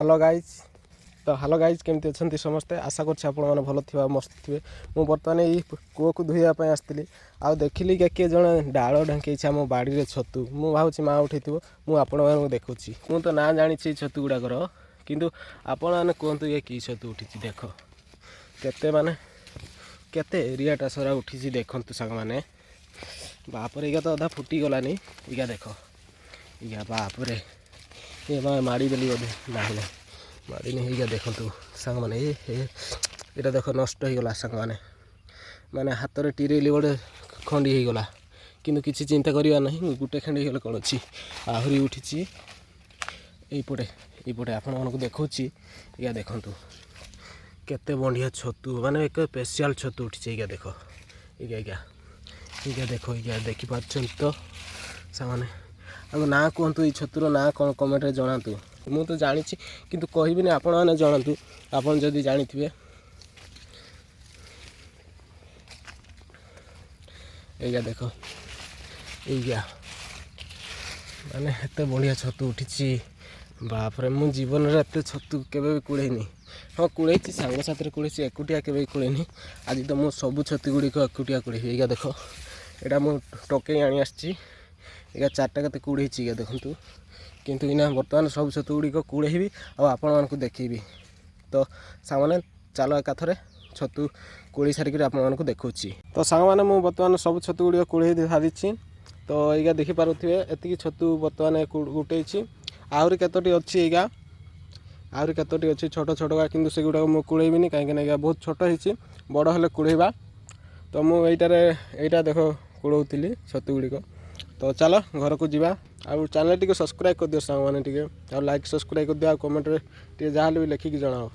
Hello guys केमती अच्छा समस्ते आशा कर भल थी मस्त थे मुझे बर्तमान ये कूआ को धोवाई आसती आ देखिली किए जड़े डाल ढांकी आम बाड़ी में छतु मुझे भावी माँ उठे मुझे देखुँ मुझे तो ना जानी छतु गुड़ाकर किंतु आपण मैंने कहतु ये कि छतु उठी देख केते माने केते एरियाटा सारा उठी देखु सांग मैंने बापर इगा तो अधा फुटी गलानी इगा देख इगा बापरे ये माड़ी देली बोधे ना माड़ी नहीं इगा देखु सांग मैंने ये देख नष्ट हो गला सांग मैंने माने हाथ में टीरेली गोटे खंडी हो गला किंतु किसी चिंता करवा ना गोटे खंडी गले कौन अच्छी आहरी उठी यपटे आपण मानक देखा इया देखु केते बढ़िया छतु माने एक स्पेशल छतु उठी इया देख इया इया इया देख इया देखिपार तो सामाने आगे ना कहतु ये छतुर ना कौन कमेंट रे जनातु मु तो जानी किंतु कहबिनी आपण मैंने जनातु आपण जदि जानी थे इया देख इया माने एत बढ़िया छतु उठी बापरे मु जीवन में एत छतु केवे भी कूड़ेनी हाँ कूड़े सांग साथी कूड़े एकुटिया केवे कूड़ेनी आज तो मुझ सब छतु गुड़िक एकुटिया कूड़े इया देख यहाँ मुझे टके आनी आसी चार्टा के कूड़े इया देखु किंतु इना बर्तमान सब छतु गुड़िक कूड़ेबी आपण मानक देखी तो सामने चलो एकाथरे छतु कूड़ी सारिक आपको देखुँ तो सांग मैंने मुझे बर्तमान सब छतु गुड़िक कूड़े सारी तो इया देखिपे एति छतु बर्तमान गुटे आहरी केतोटी अच्छी इगा आहरी केतोटी अच्छी छोट छोट किंतु से गुड़ा मुझे कूड़ेबी कहीं बहुत छोट हो बड़ हेल्ले कूड़ेबा तो मुझे देख कूड़ौली छतु गुड़िक तो चलो घर को जीवा आउ चैनल टी सब्सक्राइब कर दियो सांग मैंने टी लाइक सब्सक्राइब कर दियो कमेंट रे जहाँ भी लिखिकी जनाओ।